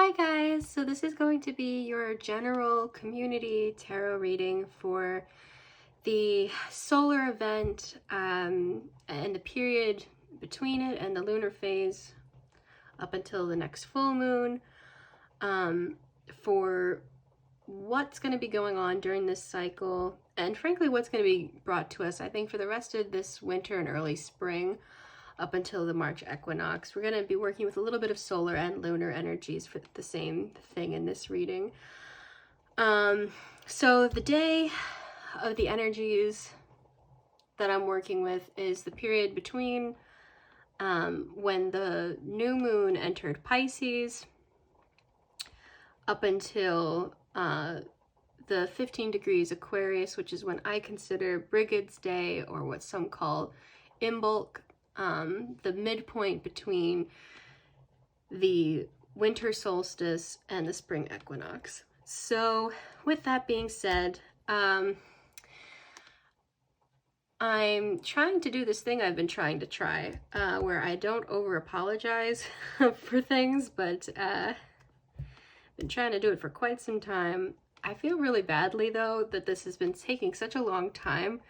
Hi guys, so this is going to be your general community tarot reading for the solar event and the period between it and the lunar phase up until the next full moon, for what's going to be going on during this cycle and frankly what's going to be brought to us, I think, for the rest of this winter and early spring up until the March equinox. We're going to be working with a little bit of solar and lunar energies for the same thing in this reading. So the day of the energies that I'm working with is the period between when the new moon entered Pisces up until the 15 degrees Aquarius, which is when I consider Brigid's day, or what some call Imbolc, the midpoint between the winter solstice and the spring equinox. So with that being said, I'm trying to do this thing I've been trying to try, where I don't over apologize for things, but been trying to do it for quite some time. I feel really badly though that this has been taking such a long time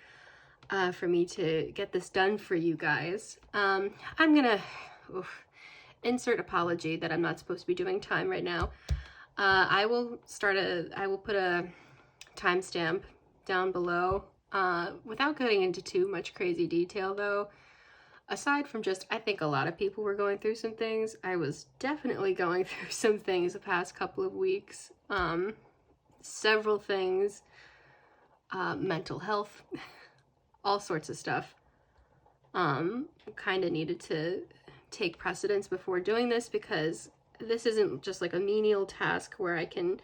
for me to get this done for you guys. I'm gonna insert apology that I'm not supposed to be doing time right now. I will put a timestamp down below, without getting into too much crazy detail though. Aside from just, I think a lot of people were going through some things. I was definitely going through some things the past couple of weeks. Several things, mental health, all sorts of stuff. Kind of needed to take precedence before doing this, because this isn't just like a menial task where I can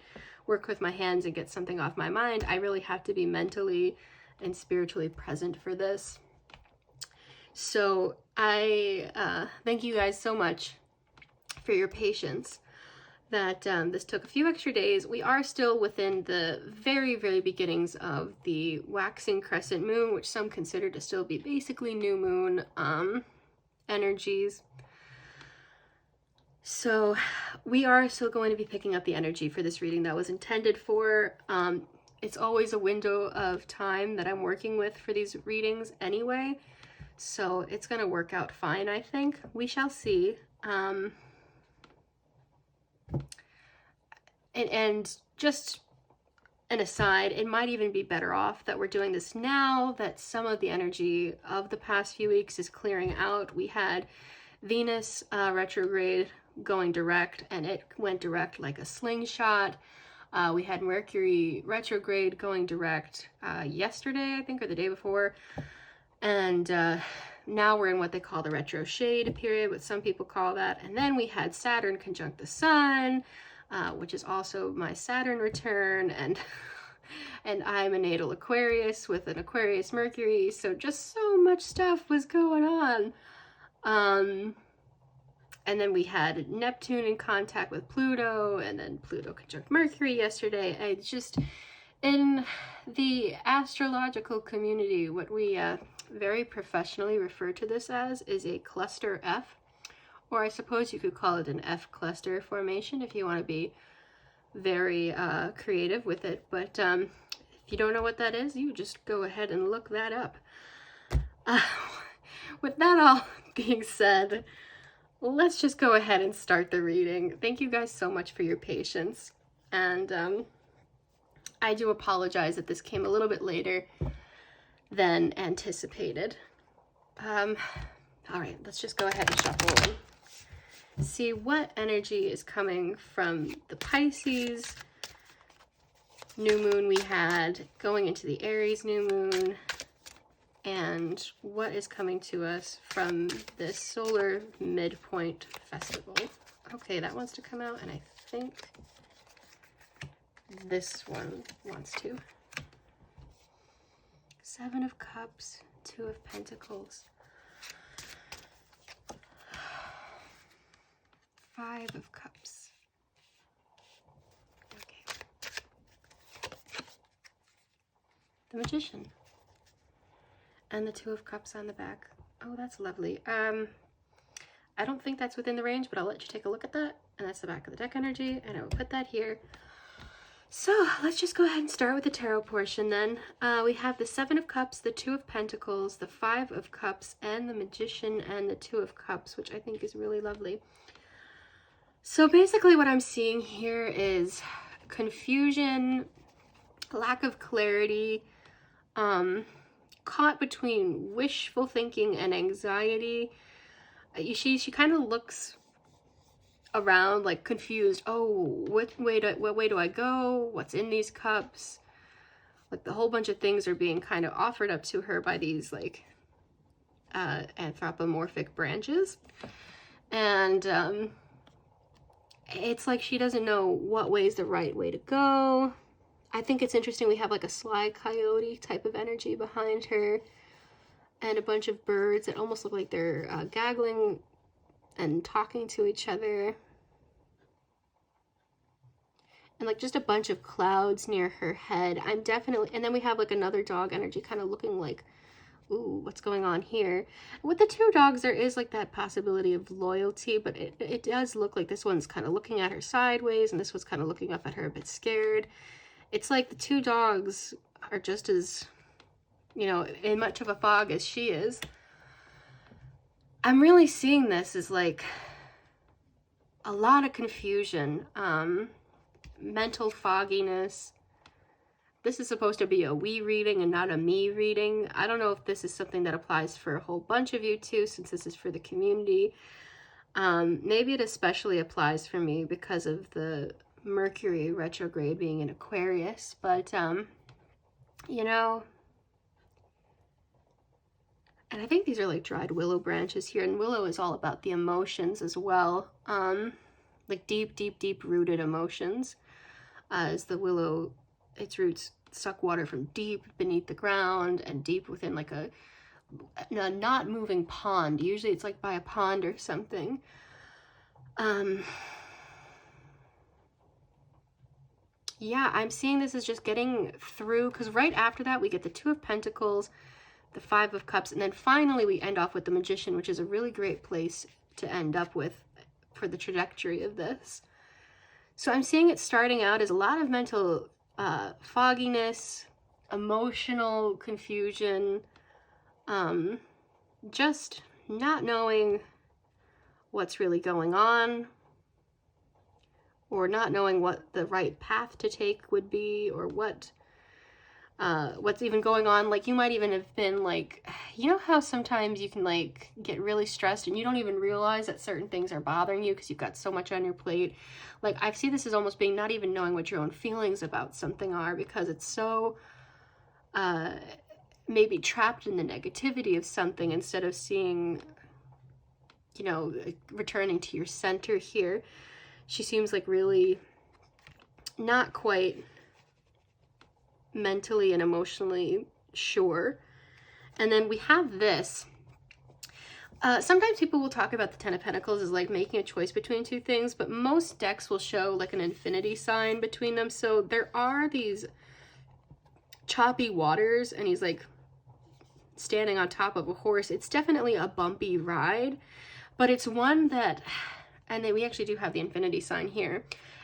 work with my hands and get something off my mind. I really have to be mentally and spiritually present for this. So I thank you guys so much for your patience that this took a few extra days. We are still within the very, very beginnings of the waxing crescent moon, which some consider to still be basically new moon energies. So we are still going to be picking up the energy for this reading that was intended for. It's always a window of time that I'm working with for these readings anyway, so it's going to work out fine, I think. We shall see. And just an aside, it might even be better off that we're doing this now, that some of the energy of the past few weeks is clearing out. We had Venus retrograde going direct, and it went direct like a slingshot. We had Mercury retrograde going direct yesterday, I think, or the day before. And now we're in what they call the retro shade period, what some people call that. And then we had Saturn conjunct the Sun, which is also my Saturn return, and I'm a natal Aquarius with an Aquarius Mercury, so just so much stuff was going on. And then we had Neptune in contact with Pluto, and then Pluto conjunct Mercury yesterday. I just, in the astrological community, what we very professionally refer to this as is a cluster F. Or I suppose you could call it an F cluster formation if you want to be very creative with it. But if you don't know what that is, you just go ahead and look that up. With that all being said, let's just go ahead and start the reading. Thank you guys so much for your patience. And I do apologize that this came a little bit later than anticipated. All right, let's just go ahead and shuffle in. See what energy is coming from the Pisces new moon we had going into the Aries new moon, and what is coming to us from this solar midpoint festival. Okay, that wants to come out, and I think this one wants to. Seven of Cups, Two of Pentacles, Five of Cups. Okay. The Magician. And the Two of Cups on the back. Oh, that's lovely. I don't think that's within the range, but I'll let you take a look at that. And that's the back of the deck energy, and I will put that here. So let's just go ahead and start with the tarot portion then. We have the Seven of Cups, the Two of Pentacles, the Five of Cups, and the Magician and the Two of Cups, which I think is really lovely. So basically what I'm seeing here is confusion, lack of clarity, caught between wishful thinking and anxiety. She kind of looks around like confused. Oh, what way do I go? What's in these cups? Like the whole bunch of things are being kind of offered up to her by these like anthropomorphic branches, and it's like she doesn't know what way is the right way to go. I think it's interesting we have like a sly coyote type of energy behind her, and a bunch of birds that almost look like they're gaggling and talking to each other. And like just a bunch of clouds near her head. I'm definitely, and then we have like another dog energy kind of looking like, ooh, what's going on here? With the two dogs, there is like that possibility of loyalty, but it does look like this one's kind of looking at her sideways, and this one's kind of looking up at her a bit scared. It's like the two dogs are just as, you know, in much of a fog as she is. I'm really seeing this as like a lot of confusion, mental fogginess. This is supposed to be a we reading and not a me reading. I don't know if this is something that applies for a whole bunch of you too, since this is for the community. Maybe it especially applies for me because of the Mercury retrograde being in Aquarius, but you know, and I think these are like dried willow branches here, and willow is all about the emotions as well, like deep rooted emotions, as the willow, its roots suck water from deep beneath the ground and deep within like a not moving pond. Usually it's like by a pond or something. Yeah, I'm seeing this as just getting through, because right after that we get the Two of Pentacles, the Five of Cups, and then finally we end off with the Magician, which is a really great place to end up with for the trajectory of this. So I'm seeing it starting out as a lot of mental fogginess, emotional confusion, just not knowing what's really going on, or not knowing what the right path to take would be, or what's even going on. Like you might even have been like, you know how sometimes you can like get really stressed and you don't even realize that certain things are bothering you because you've got so much on your plate. Like I see this as almost being not even knowing what your own feelings about something are, because it's so maybe trapped in the negativity of something, instead of seeing, you know, returning to your center here. She seems like really not quite mentally and emotionally sure. And then we have this. Sometimes people will talk about the Ten of Pentacles as like making a choice between two things, but most decks will show like an infinity sign between them. So there are these choppy waters, and he's like standing on top of a horse. It's definitely a bumpy ride, but it's one that, and then we actually do have the infinity sign here.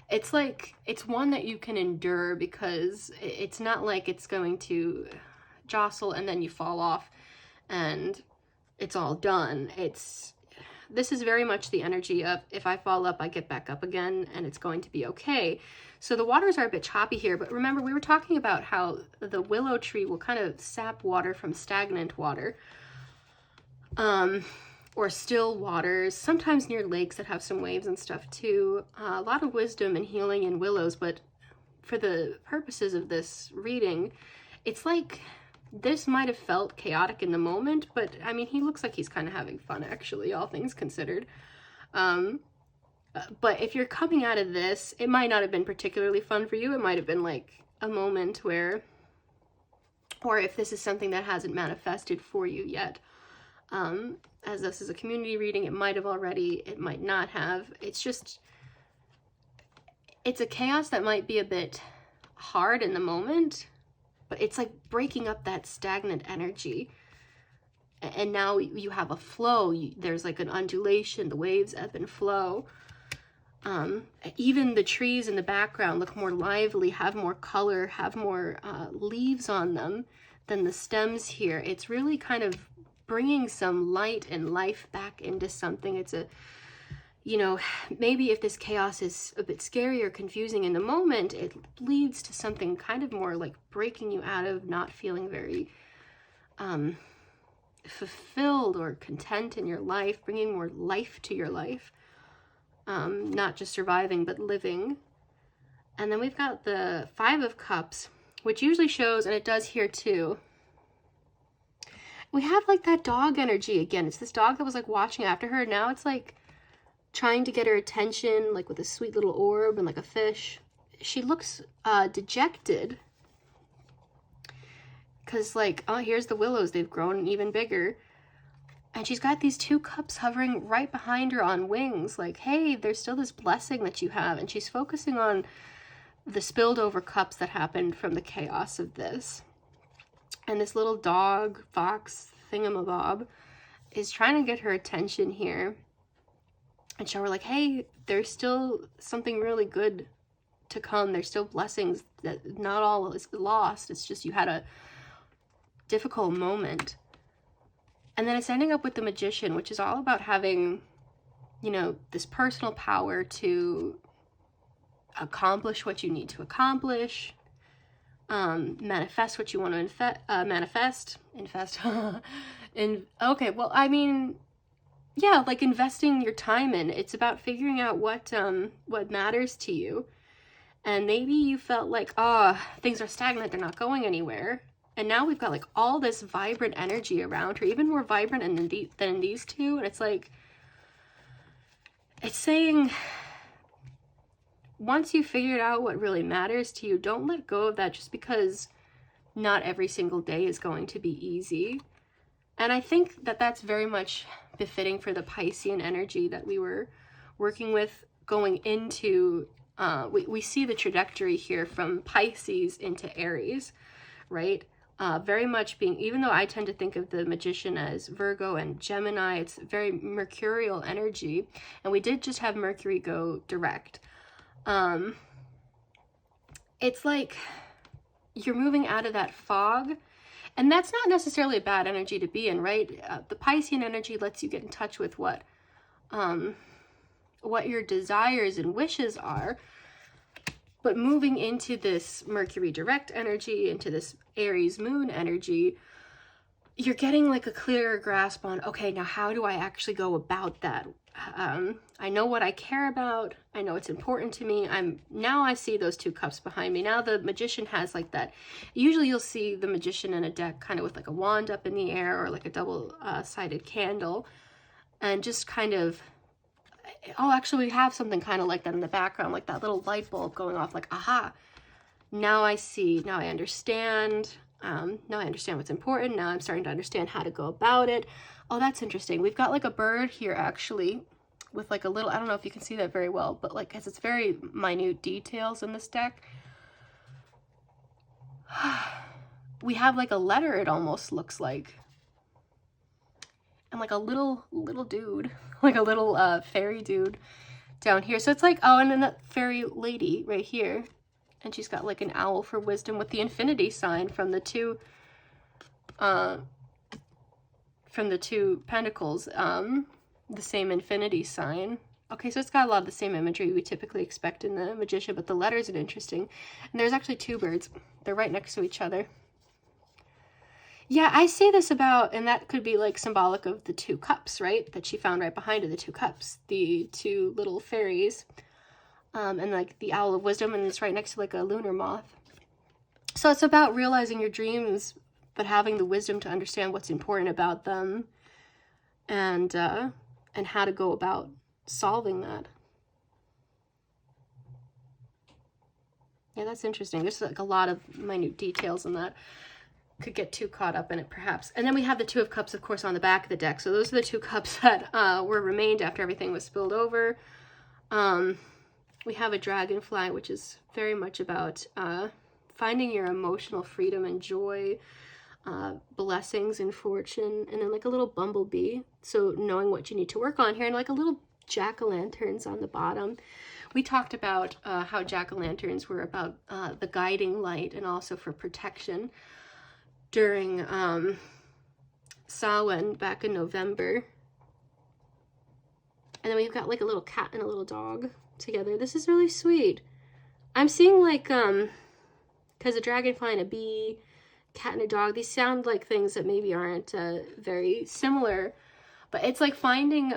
It's like, it's one that you can endure, because it's not like it's going to jostle and then you fall off and it's all done. This is very much the energy of, if I fall up, I get back up again, and it's going to be okay. So the waters are a bit choppy here, but remember we were talking about how the willow tree will kind of sap water from stagnant water. Or still waters, sometimes near lakes that have some waves and stuff too. A lot of wisdom and healing in willows, but for the purposes of this reading, it's like this might have felt chaotic in the moment, but I mean, he looks like he's kind of having fun actually, all things considered. But if you're coming out of this, it might not have been particularly fun for you. It might have been like a moment where, or if this is something that hasn't manifested for you yet, as this is a community reading, it might have already, it might not have. It's just, it's a chaos that might be a bit hard in the moment, but it's like breaking up that stagnant energy and now you have a flow. There's like an undulation, the waves ebb and flow. Even the trees in the background look more lively, have more color, have more leaves on them than the stems here. It's really kind of bringing some light and life back into something. It's a, you know, maybe if this chaos is a bit scary or confusing in the moment, it leads to something kind of more like breaking you out of not feeling very fulfilled or content in your life, bringing more life to your life. Not just surviving, but living. And then we've got the Five of Cups, which usually shows, and it does here too, we have like that dog energy again. It's this dog that was like watching after her. Now it's like trying to get her attention, like with a sweet little orb and like a fish. She looks dejected. Because like, oh, here's the willows. They've grown even bigger. And she's got these two cups hovering right behind her on wings. Like, hey, there's still this blessing that you have. And she's focusing on the spilled over cups that happened from the chaos of this. And this little dog, fox, thingamabob is trying to get her attention here. And show her like, hey, there's still something really good to come. There's still blessings, that not all is lost. It's just you had a difficult moment. And then it's ending up with the Magician, which is all about having, you know, this personal power to accomplish what you need to accomplish, manifest what you want to manifest. Okay, well, I mean, yeah, like investing your time in. It's about figuring out what matters to you. And maybe you felt like, oh, things are stagnant, they're not going anywhere. And now we've got like all this vibrant energy around her, even more vibrant than these two. And it's like, it's saying, once you figured out what really matters to you, don't let go of that just because not every single day is going to be easy. And I think that that's very much befitting for the Piscean energy that we were working with going into, we see the trajectory here from Pisces into Aries, right? Very much being, even though I tend to think of the Magician as Virgo and Gemini, it's very mercurial energy. And we did just have Mercury go direct. It's like you're moving out of that fog. And that's not necessarily a bad energy to be in, right? The Piscean energy lets you get in touch with what your desires and wishes are. But moving into this Mercury direct energy, into this Aries moon energy, you're getting like a clearer grasp on, okay, now how do I actually go about that? I know what I care about. I know it's important to me. Now I see those two cups behind me. Now the Magician has like that. Usually you'll see the Magician in a deck kind of with like a wand up in the air or like a double-sided candle. And just kind of, oh, actually we have something kind of like that in the background, like that little light bulb going off, like, aha, now I see, now I understand. Now I understand what's important. Now I'm starting to understand how to go about it. Oh, that's interesting. We've got like a bird here actually with like a little, I don't know if you can see that very well, but like, because it's very minute details in this deck. We have like a letter, it almost looks like. And like a little dude, like a little fairy dude down here. So it's like, oh, and then that fairy lady right here. And she's got like an owl for wisdom with the infinity sign from the two pentacles, the same infinity sign. Okay, so it's got a lot of the same imagery we typically expect in the Magician, but the letters are interesting. And there's actually two birds. They're right next to each other. Yeah, I see this about, and that could be like symbolic of the two cups, right? That she found right behind her, the two cups, the two little fairies, and like the owl of wisdom, and it's right next to like a lunar moth. So it's about realizing your dreams, but having the wisdom to understand what's important about them, and how to go about solving that. Yeah, that's interesting. There's like a lot of minute details in that. Could get too caught up in it perhaps. And then we have the Two of Cups, of course, on the back of the deck. So those are the two cups that were remained after everything was spilled over. We have a dragonfly, which is very much about finding your emotional freedom and joy, blessings and fortune, and then like a little bumblebee. So knowing what you need to work on here, and like a little jack-o'-lanterns on the bottom. We talked about how jack-o'-lanterns were about the guiding light and also for protection during Samhain back in November. And then we've got like a little cat and a little dog together. This is really sweet. I'm seeing like, because a dragonfly and a bee, cat and a dog, these sound like things that maybe aren't very similar, but it's like finding,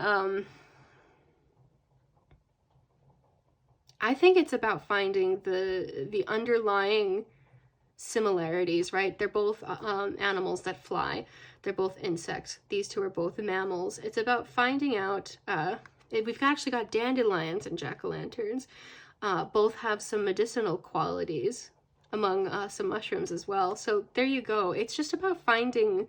I think it's about finding the underlying similarities, right? They're both animals that fly. They're both insects. These two are both mammals. It's about finding out, we've actually got dandelions and jack-o'-lanterns. Both have some medicinal qualities among some mushrooms as well. So there you go. It's just about finding,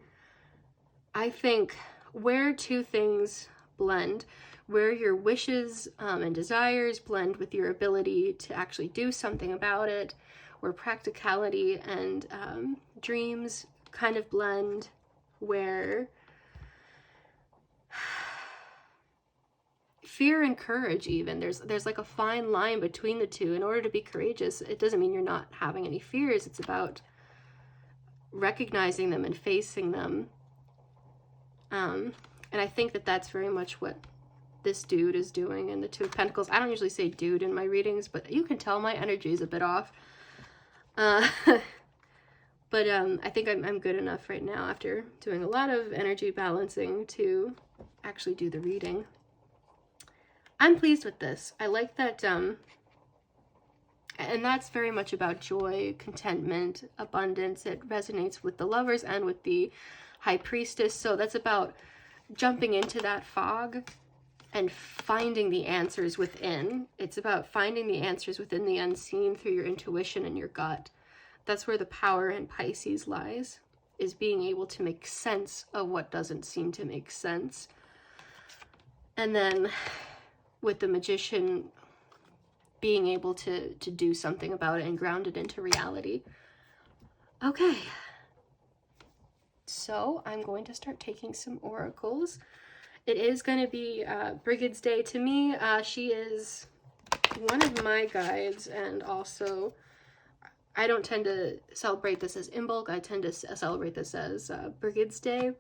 I think, where two things blend, where your wishes and desires blend with your ability to actually do something about it, where practicality and dreams kind of blend, where fear and courage, even there's like a fine line between the two. In order to be courageous, it doesn't mean you're not having any fears. It's about recognizing them and facing them. And I think that that's very much what this dude is doing in the Two of Pentacles. I don't usually say dude in my readings, but you can tell my energy is a bit off. But I think I'm good enough right now after doing a lot of energy balancing to actually do the reading. I'm pleased with this. I like that, and that's very much about joy, contentment, abundance. It resonates with the Lovers and with the High Priestess. So that's about jumping into that fog and finding the answers within. It's about finding the answers within the unseen through your intuition and your gut. That's where the power in Pisces lies, is being able to make sense of what doesn't seem to make sense. And then with the Magician, being able to do something about it and ground it into reality. Okay. So I'm going to start taking some oracles. It is going to be Brigid's day. To me, she is one of my guides, and also I don't tend to celebrate this as Imbolc. I tend to celebrate this as Brigid's day.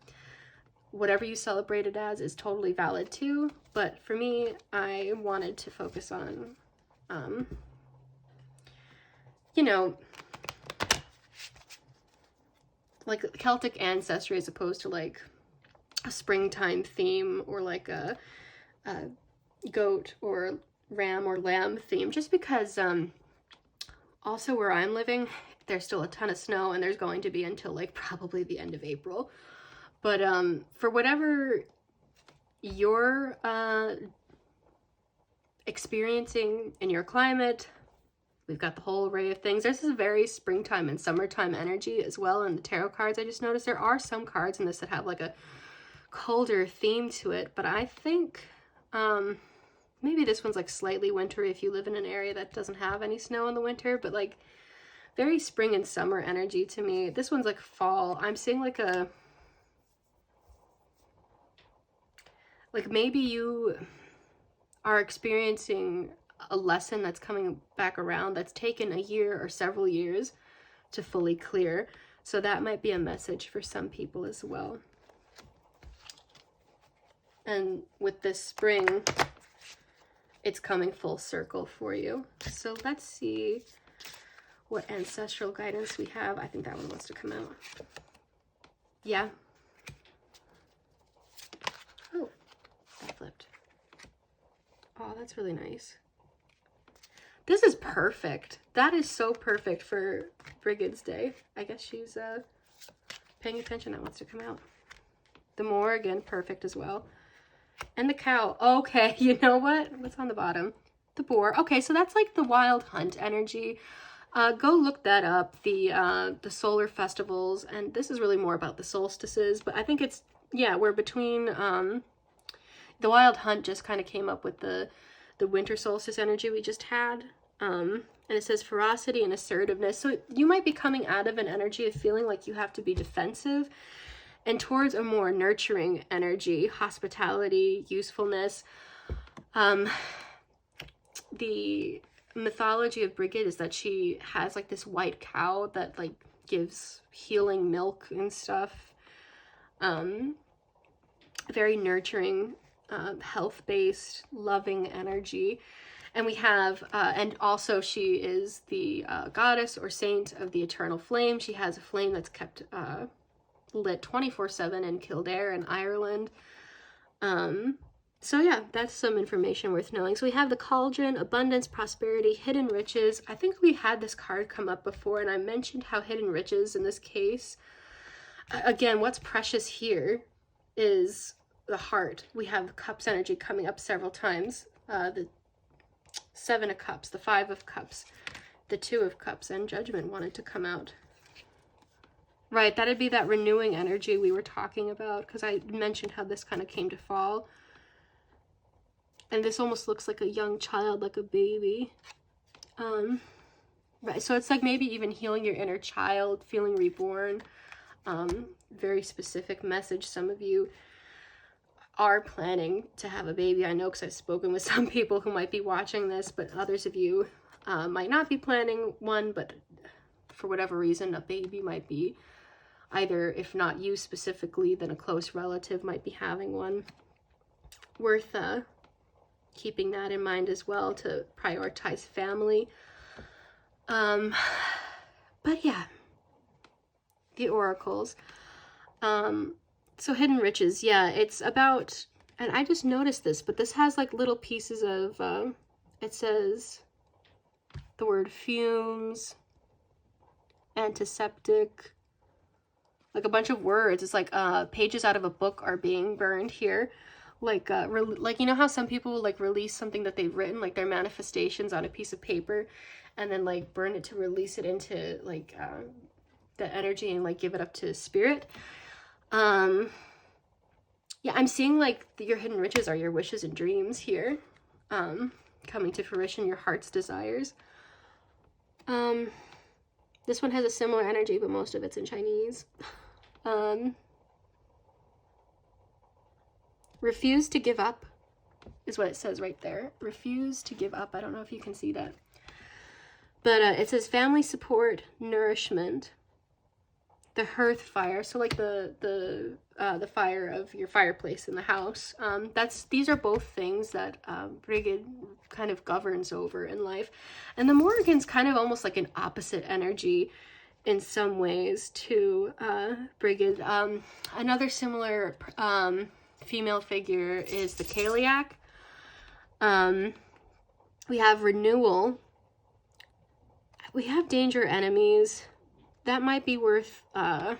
Whatever you celebrate it as is totally valid too, but for me, I wanted to focus on, you know, like Celtic ancestry as opposed to like a springtime theme, or like a goat or ram or lamb theme, just because also where I'm living, there's still a ton of snow, and there's going to be until like probably the end of April. But for whatever you're experiencing in your climate, we've got the whole array of things. This is very springtime and summertime energy as well in the tarot cards. I just noticed there are some cards in this that have like a colder theme to it, but I think maybe this one's like slightly wintry if you live in an area that doesn't have any snow in the winter, but like very spring and summer energy to me. This one's like fall. I'm seeing like a, like maybe you are experiencing a lesson that's coming back around that's taken a year or several years to fully clear. So that might be a message for some people as well. And with this spring, it's coming full circle for you. So let's see what ancestral guidance we have. I think that one wants to come out. Yeah. Oh, that flipped. Oh, that's really nice. This is perfect. That is so perfect for Brigid's day. I guess she's paying attention. That wants to come out. The Moor, again, perfect as well. And the cow. Okay, you know what? What's on the bottom? The boar. Okay, so that's like the wild hunt energy. Go look that up. The solar festivals, and this is really more about the solstices. But I think it's, yeah, we're between. The wild hunt just kind of came up with the winter solstice energy we just had. And it says ferocity and assertiveness. So you might be coming out of an energy of feeling like you have to be defensive and towards a more nurturing energy, hospitality, usefulness. The mythology of Brigid is that she has like this white cow that like gives healing milk and stuff. Very nurturing, health-based, loving energy. And we have, and also she is the goddess or saint of the eternal flame. She has a flame that's kept lit 24/7 in Kildare in Ireland. So yeah, that's some information worth knowing. So we have the cauldron, abundance, prosperity, hidden riches. I think we had this card come up before, and I mentioned how hidden riches in this case. Again, what's precious here is the heart. We have the cups energy coming up several times. The 7 of cups, the 5 of cups, the 2 of cups, and judgment wanted to come out. Right, that'd be that renewing energy we were talking about, because I mentioned how this kind of came to fall. And this almost looks like a young child, like a baby. Right, so it's like maybe even healing your inner child, feeling reborn. Very specific message. Some of you are planning to have a baby. I know because I've spoken with some people who might be watching this, but others of you might not be planning one, but for whatever reason, a baby might be either, if not you specifically, then a close relative might be having one. Worth keeping that in mind as well, to prioritize family. But yeah, the oracles. So hidden riches, yeah, it's about, and I just noticed this, but this has like little pieces of, it says the word fumes, antiseptic, like a bunch of words. It's like pages out of a book are being burned here. Like, like, you know how some people will like release something that they've written, like their manifestations on a piece of paper, and then like burn it to release it into like the energy and like give it up to spirit. Yeah, I'm seeing like your hidden riches are your wishes and dreams here, coming to fruition, your heart's desires. This one has a similar energy, but most of it's in Chinese. Refuse to give up is what it says right there. Refuse to give up. I don't know if you can see that. But it says family support, nourishment, the hearth fire. So like the fire of your fireplace in the house. These are both things that Brigid kind of governs over in life. And the Morrigan's kind of almost like an opposite energy in some ways to Brigid. Another similar female figure is the Kaliak. We have renewal. We have danger enemies. That might be worth, because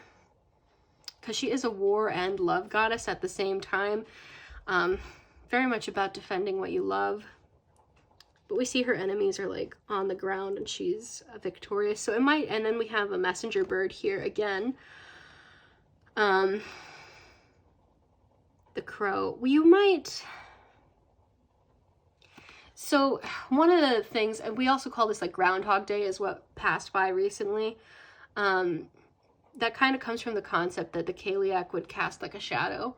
she is a war and love goddess at the same time. Very much about defending what you love. But we see her enemies are like on the ground and she's victorious. So it might, and then we have a messenger bird here again. The crow. Well, you might... So one of the things, and we also call this like Groundhog Day, is what passed by recently. That kind of comes from the concept that the Kaliak would cast like a shadow.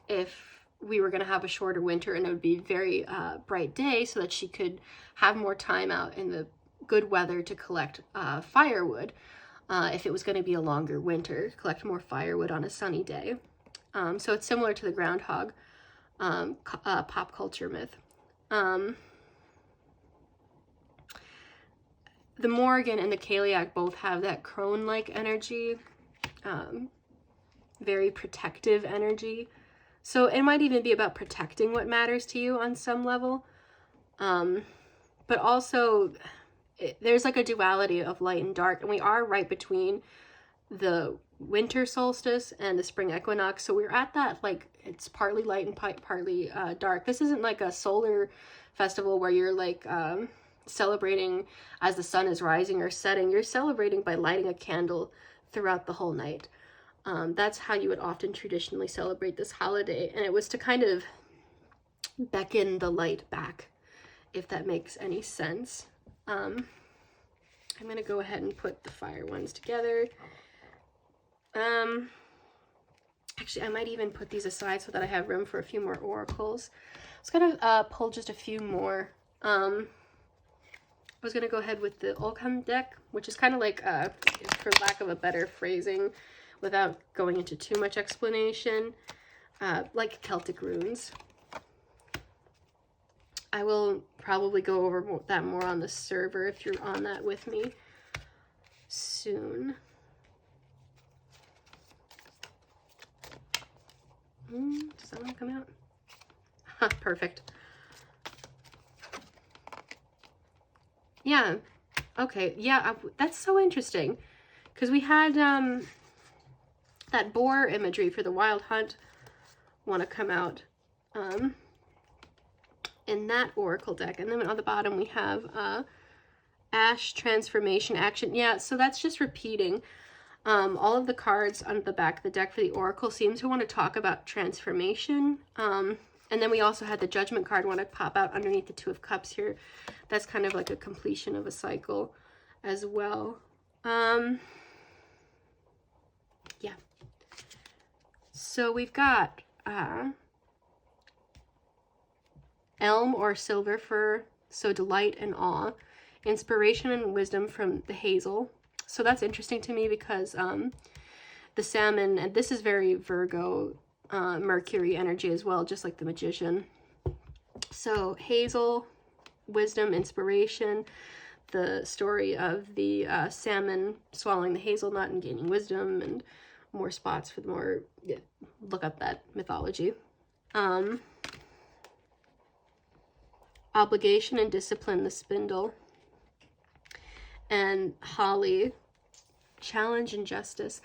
If we were going to have a shorter winter and it would be a very bright day, so that she could have more time out in the good weather to collect firewood. If it was going to be a longer winter, collect more firewood on a sunny day. So it's similar to the groundhog pop culture myth. The Morrigan and the Kaliak both have that crone-like energy, very protective energy. So it might even be about protecting what matters to you on some level. But also, there's like a duality of light and dark, and we are right between the winter solstice and the spring equinox. So we're at that, like, it's partly light and partly dark. This isn't like a solar festival where you're like celebrating as the sun is rising or setting. You're celebrating by lighting a candle throughout the whole night. That's how you would often traditionally celebrate this holiday. And it was to kind of beckon the light back if that makes any sense. I'm going to go ahead and put the fire ones together. Actually, I might even put these aside so that I have room for a few more oracles. I was going to pull just a few more. I was going to go ahead with the Olcam deck, which is kind of like, for lack of a better phrasing, without going into too much explanation, like Celtic runes. I will probably go over that more on the server if you're on that with me soon. Does that one come out? Huh, perfect. Yeah. Okay. Yeah, that's so interesting. Because we had that boar imagery for the Wild Hunt want to come out in that oracle deck. And then on the bottom we have Ash Transformation Action. Yeah, so that's just repeating. All of the cards on the back of the deck for the oracle seem to want to talk about transformation. And then we also had the Judgment card want to pop out underneath the Two of Cups here. That's kind of like a completion of a cycle as well. Yeah. So we've got Elm or Silver Fir, so delight and awe. Inspiration and wisdom from the Hazel. So that's interesting to me because the Salmon, and this is very Virgo, Mercury energy as well, just like the Magician. So Hazel, wisdom, inspiration, the story of the salmon swallowing the hazelnut and gaining wisdom, and more spots for the more, yeah, look up that mythology. Obligation and discipline, the Spindle. And Holly, challenge and justice.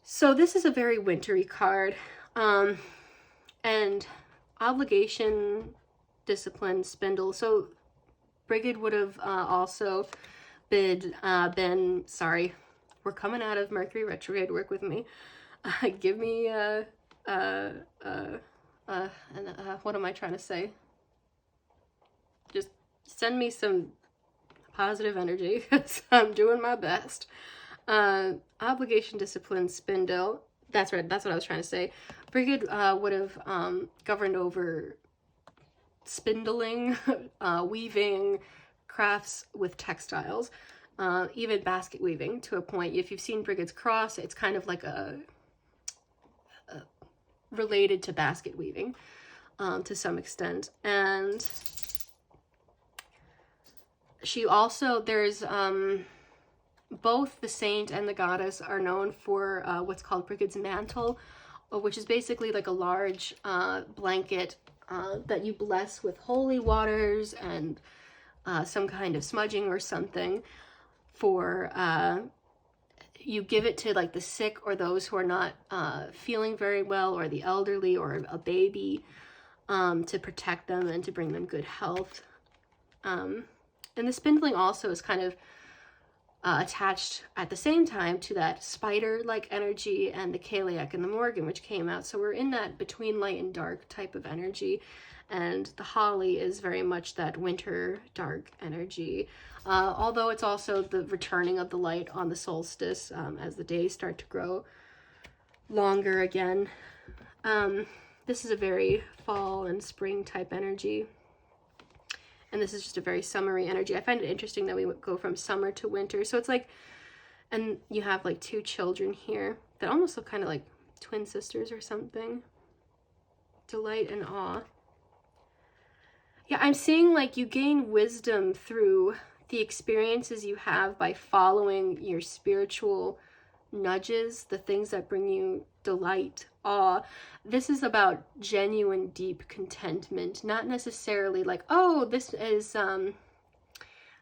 So this is a very wintry card. And obligation, discipline, spindle. So Brigid would have also been, sorry, we're coming out of Mercury retrograde, work with me. Give me, what am I trying to say? Just send me some positive energy, because I'm doing my best. Obligation, discipline, spindle. That's right, that's what I was trying to say. Brigid would have governed over spindling, weaving, crafts with textiles, even basket weaving to a point. If you've seen Brigid's cross, it's kind of like a related to basket weaving to some extent. And she also, there's both the saint and the goddess are known for what's called Brigid's mantle, which is basically like a large blanket that you bless with holy waters and some kind of smudging or something for, you give it to like the sick or those who are not feeling very well, or the elderly or a baby, to protect them and to bring them good health. And the spindling also is kind of attached at the same time to that spider-like energy and the Kaliak and the Morgan, which came out. So we're in that between light and dark type of energy. And the holly is very much that winter dark energy. Although it's also the returning of the light on the solstice as the days start to grow longer again. This is a very fall and spring type energy. And this is just a very summery energy. I find it interesting that we would go from summer to winter. So it's like, and you have like two children here that almost look kind of like twin sisters or something. Delight and awe. Yeah, I'm seeing like you gain wisdom through the experiences you have by following your spiritual nudges, the things that bring you delight, awe. This is about genuine, deep contentment, not necessarily like, oh, this is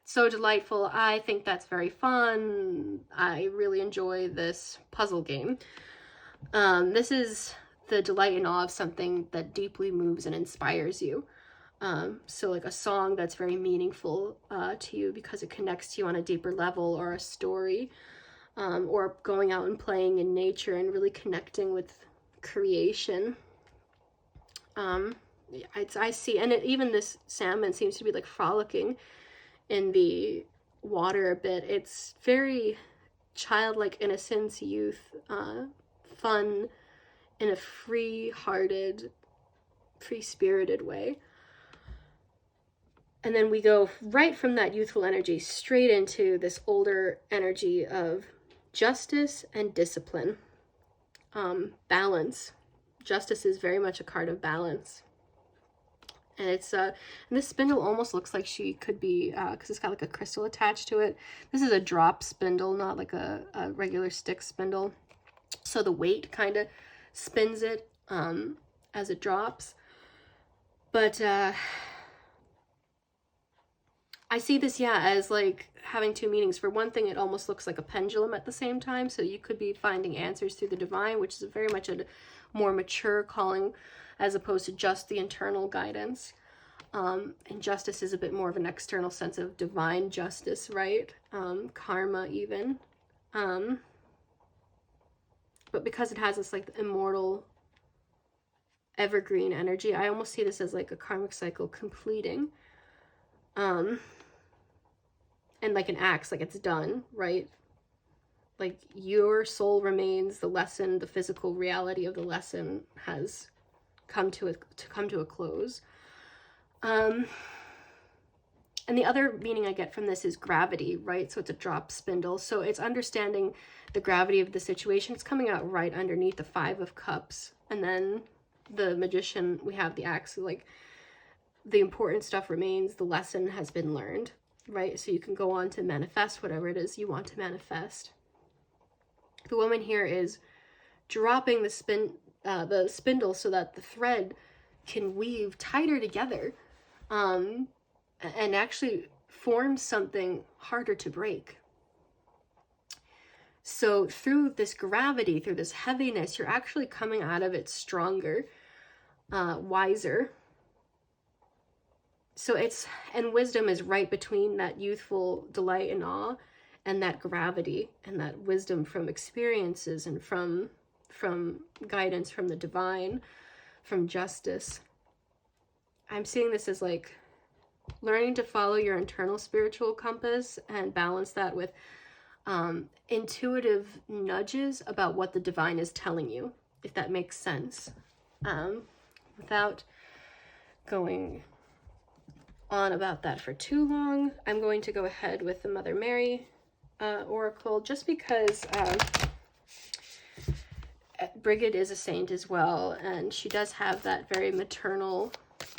so delightful, I think that's very fun, I really enjoy this puzzle game. This is the delight and awe of something that deeply moves and inspires you. So like a song that's very meaningful to you because it connects to you on a deeper level, or a story, or going out and playing in nature and really connecting with creation. I see, and even this salmon seems to be like frolicking in the water a bit. It's very childlike innocence, youth, fun, in a free-hearted, free-spirited way. And then we go right from that youthful energy straight into this older energy of justice and discipline. Balance. Justice is very much a card of balance. And it's and this spindle almost looks like she could be, because it's got like a crystal attached to it. This is a drop spindle, not like a regular stick spindle. So the weight kind of spins it as it drops. But I see this, yeah, as like having two meanings. For one thing, it almost looks like a pendulum at the same time. So you could be finding answers through the divine, which is very much a more mature calling as opposed to just the internal guidance. And justice is a bit more of an external sense of divine justice, right? Karma even. But because it has this like immortal evergreen energy, I almost see this as like a karmic cycle completing. And like an axe, like it's done, right? Like your soul remains, the lesson, the physical reality of the lesson has come to a close. And the other meaning I get from this is gravity, right? So it's a drop spindle. So it's understanding the gravity of the situation. It's coming out right underneath the 5 of Cups. And then the Magician, we have the axe, like the important stuff remains, the lesson has been learned, right? So you can go on to manifest whatever it is you want to manifest. The woman here is dropping the spindle so that the thread can weave tighter together, and actually form something harder to break. So through this gravity, through this heaviness, you're actually coming out of it stronger, wiser. So and wisdom is right between that youthful delight and awe and that gravity and that wisdom from experiences and from guidance from the divine, from justice. I'm seeing this as like learning to follow your internal spiritual compass and balance that with intuitive nudges about what the divine is telling you, if that makes sense. Without going on about that for too long, I'm going to go ahead with the Mother Mary oracle, just because Brigid is a saint as well, and she does have that very maternal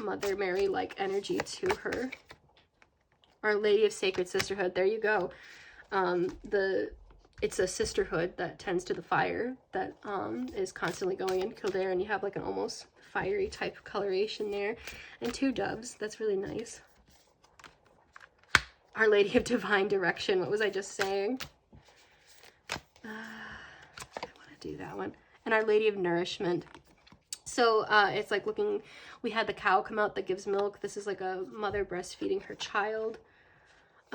Mother Mary-like energy to her. Our Lady of Sacred Sisterhood, there you go. It's a sisterhood that tends to the fire that is constantly going in Kildare, and you have like an almost fiery type of coloration there, and 2 doves. That's really nice. Our Lady of Divine Direction. What was I just saying? I want to do that one. And Our Lady of Nourishment. So it's like looking, we had the cow come out that gives milk. This is like a mother breastfeeding her child.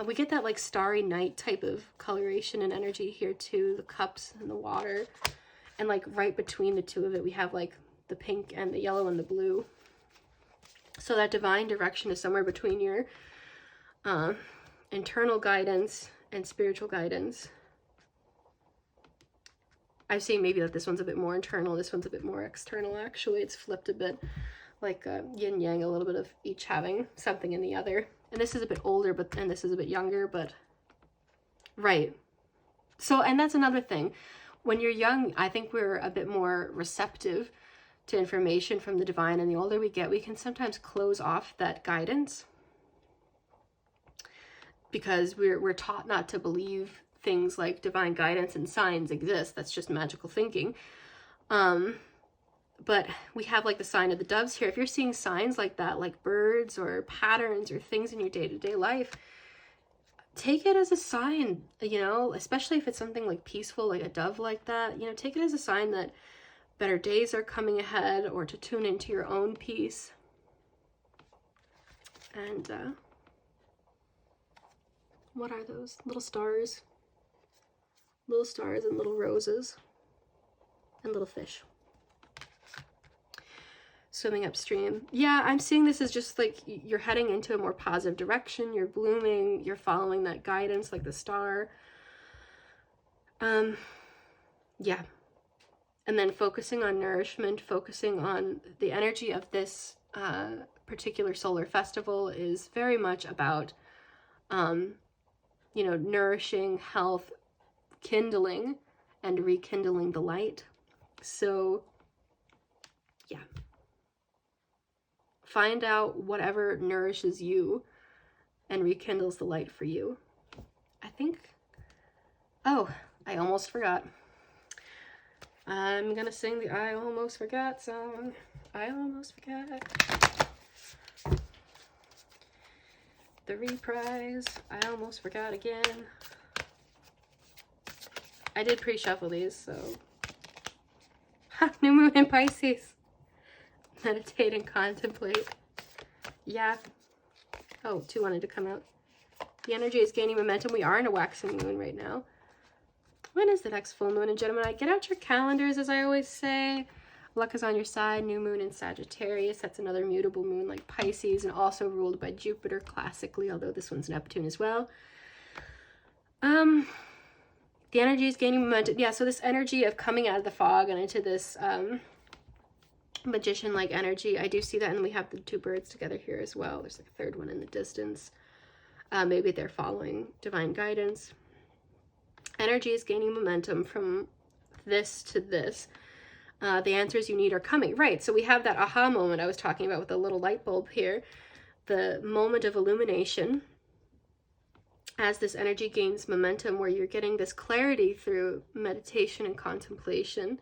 We get that like starry night type of coloration and energy here too, the cups and the water. And like right between the 2 of it, we have like the pink and the yellow and the blue. So that divine direction is somewhere between your internal guidance and spiritual guidance. I've seen maybe that this one's a bit more internal, this one's a bit more external. Actually, it's flipped a bit, like yin yang, a little bit of each having something in the other. And this is a bit older, and this is a bit younger, but right. So, and that's another thing. When you're young, I think we're a bit more receptive to information from the divine, and the older we get, we can sometimes close off that guidance because we're taught not to believe things like divine guidance and signs exist. That's just magical thinking. But we have like the sign of the doves here. If you're seeing signs like that, like birds or patterns or things in your day-to-day life, take it as a sign, you know, especially if it's something like peaceful, like a dove like that, you know, take it as a sign that better days are coming ahead, or to tune into your own peace. And what are those? Little stars. Little stars and little roses and little fish. swimming upstream. Yeah, I'm seeing this as just like you're heading into a more positive direction, you're blooming, you're following that guidance like the star. Yeah. And then focusing on nourishment, focusing on the energy of this particular solar festival is very much about, you know, nourishing, health, kindling, and rekindling the light. So, yeah. Find out whatever nourishes you and rekindles the light for you. I think, oh, I almost forgot. I'm gonna sing the I Almost Forgot song. I almost forgot. The reprise. I almost forgot again. I did pre-shuffle these, so. New moon in Pisces. Meditate and contemplate. Yeah. Oh, 2 wanted to come out. The energy is gaining momentum. We are in a waxing moon right now. When is the next full moon in Gemini? Get out your calendars, as I always say. Luck is on your side. New moon in Sagittarius. That's another mutable moon like Pisces, and also ruled by Jupiter classically, although this one's Neptune as well. The energy is gaining momentum. Yeah, so this energy of coming out of the fog and into this magician-like energy, I do see that, and we have the 2 birds together here as well. There's like a 3rd one in the distance. Maybe they're following divine guidance. Energy is gaining momentum from this to this. The answers you need are coming. Right, so we have that aha moment I was talking about with the little light bulb here. The moment of illumination as this energy gains momentum, where you're getting this clarity through meditation and contemplation.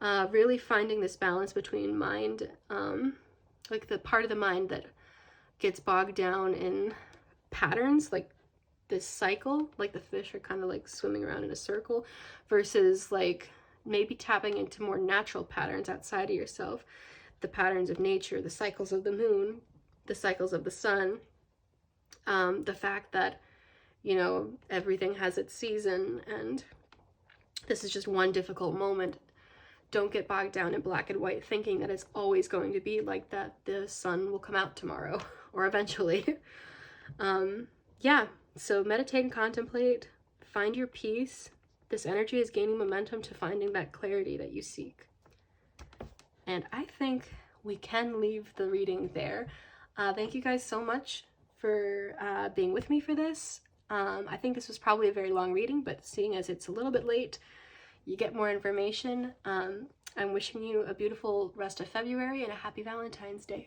Really finding this balance between mind, like the part of the mind that gets bogged down in patterns, like this cycle, like the fish are kind of like swimming around in a circle, versus like maybe tapping into more natural patterns outside of yourself, the patterns of nature, the cycles of the moon, the cycles of the sun, the fact that, you know, everything has its season, and this is just one difficult moment. Don't get bogged down in black and white thinking that it's always going to be like that. The sun will come out tomorrow or eventually. Yeah, so meditate and contemplate, find your peace. This energy is gaining momentum to finding that clarity that you seek. And I think we can leave the reading there. Thank you guys so much for being with me for this. I think this was probably a very long reading, but seeing as it's a little bit late, you get more information. I'm wishing you a beautiful rest of February and a happy Valentine's Day.